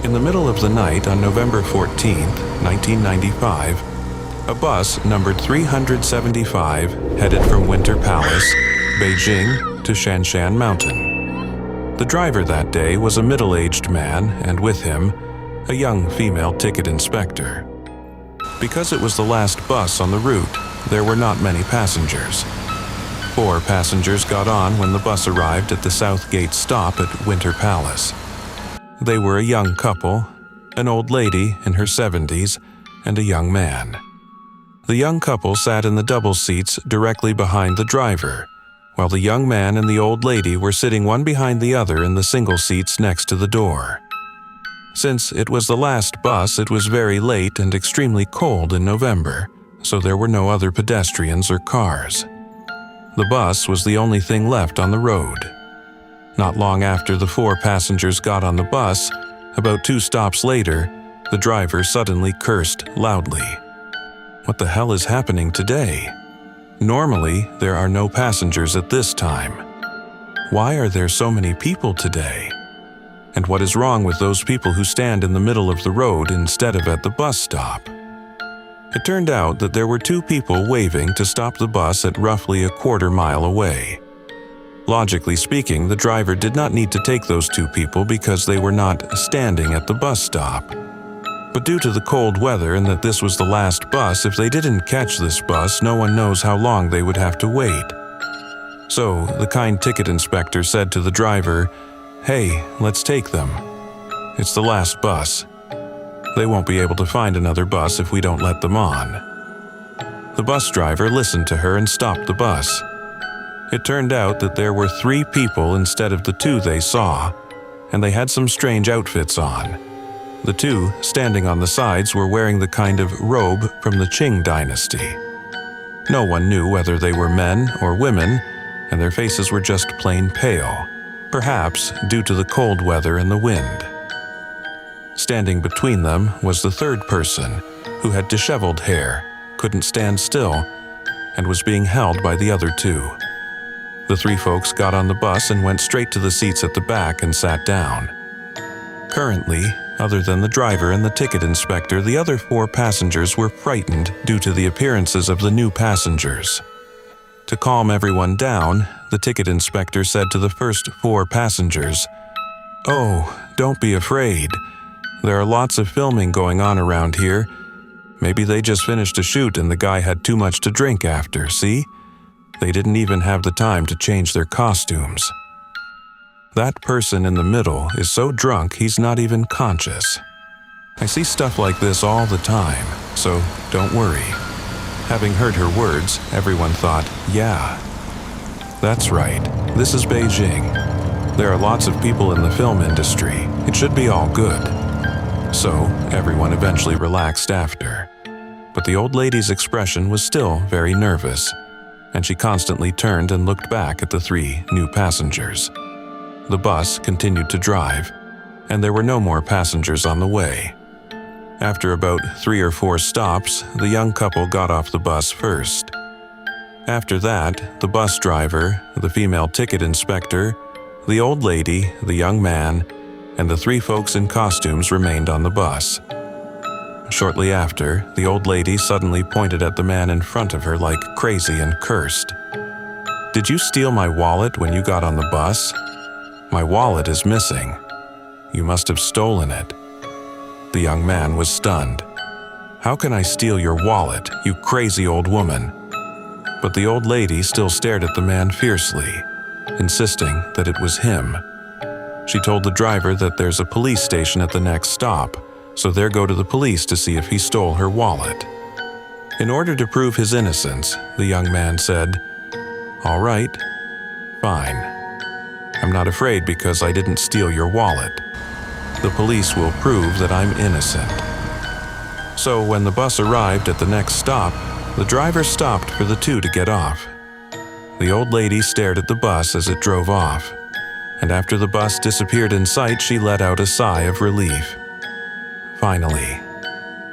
In the middle of the night on November 14, 1995, a bus numbered 375 headed from Winter Palace, Beijing, to Shanshan Mountain. The driver that day was a middle-aged man, and with him, a young female ticket inspector. Because it was the last bus on the route, there were not many passengers. 4 passengers got on when the bus arrived at the South Gate stop at Winter Palace. They were a young couple, an old lady in her 70s, and a young man. The young couple sat in the double seats directly behind the driver, while the young man and the old lady were sitting one behind the other in the single seats next to the door. Since it was the last bus, it was very late and extremely cold in November, so there were no other pedestrians or cars. The bus was the only thing left on the road. Not long after the 4 passengers got on the bus, about 2 stops later, the driver suddenly cursed loudly. What the hell is happening today? Normally, there are no passengers at this time. Why are there so many people today? And what is wrong with those people who stand in the middle of the road instead of at the bus stop? It turned out that there were 2 people waving to stop the bus at roughly a quarter mile away. Logically speaking, the driver did not need to take those 2 people because they were not standing at the bus stop. But due to the cold weather and that this was the last bus, if they didn't catch this bus, no one knows how long they would have to wait. So, the kind ticket inspector said to the driver, "Hey, let's take them. It's the last bus. They won't be able to find another bus if we don't let them on." The bus driver listened to her and stopped the bus. It turned out that there were 3 people instead of the 2 they saw, and they had some strange outfits on. The 2 standing on the sides were wearing the kind of robe from the Qing dynasty. No one knew whether they were men or women, and their faces were just plain pale, perhaps due to the cold weather and the wind. Standing between them was the 3rd person, who had disheveled hair, couldn't stand still, and was being held by the other 2. The 3 folks got on the bus and went straight to the seats at the back and sat down. Currently, other than the driver and the ticket inspector, the other 4 passengers were frightened due to the appearances of the new passengers. To calm everyone down, the ticket inspector said to the first 4 passengers, "Oh, don't be afraid. There are lots of filming going on around here. Maybe they just finished a shoot and the guy had too much to drink after, see? They didn't even have the time to change their costumes. That person in the middle is so drunk he's not even conscious. I see stuff like this all the time, so don't worry." Having heard her words, everyone thought, "Yeah, that's right. This is Beijing. There are lots of people in the film industry. It should be all good." So, everyone eventually relaxed after. But the old lady's expression was still very nervous, and she constantly turned and looked back at the 3 new passengers. The bus continued to drive, and there were no more passengers on the way. After about 3 or 4 stops, the young couple got off the bus first. After that, the bus driver, the female ticket inspector, the old lady, the young man, and the 3 folks in costumes remained on the bus. Shortly after, the old lady suddenly pointed at the man in front of her like crazy and cursed. "Did you steal my wallet when you got on the bus? My wallet is missing. You must have stolen it." The young man was stunned. "How can I steal your wallet, you crazy old woman?" But the old lady still stared at the man fiercely, insisting that it was him. She told the driver that there's a police station at the next stop, so they'll go to the police to see if he stole her wallet. In order to prove his innocence, the young man said, "All right, fine. I'm not afraid because I didn't steal your wallet. The police will prove that I'm innocent." So when the bus arrived at the next stop, the driver stopped for the 2 to get off. The old lady stared at the bus as it drove off, and after the bus disappeared in sight, she let out a sigh of relief. Finally,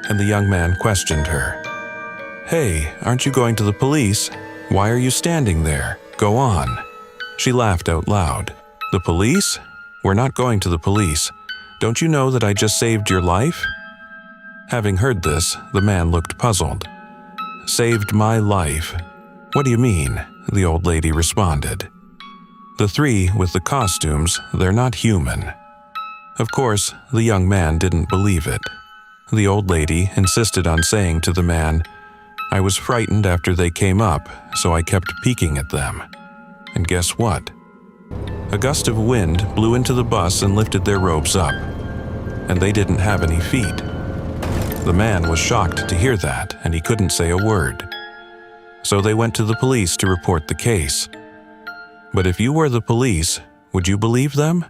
and the young man questioned her. "Hey, aren't you going to the police? Why are you standing there? Go on." She laughed out loud. "The police? We're not going to the police. Don't you know that I just saved your life?" Having heard this, the man looked puzzled. "Saved my life? What do you mean?" the old lady responded. "The three with the costumes, they're not human." Of course, the young man didn't believe it. The old lady insisted on saying to the man, "I was frightened after they came up, so I kept peeking at them." And guess what? A gust of wind blew into the bus and lifted their robes up, and they didn't have any feet. The man was shocked to hear that, and he couldn't say a word. So they went to the police to report the case. But if you were the police, would you believe them?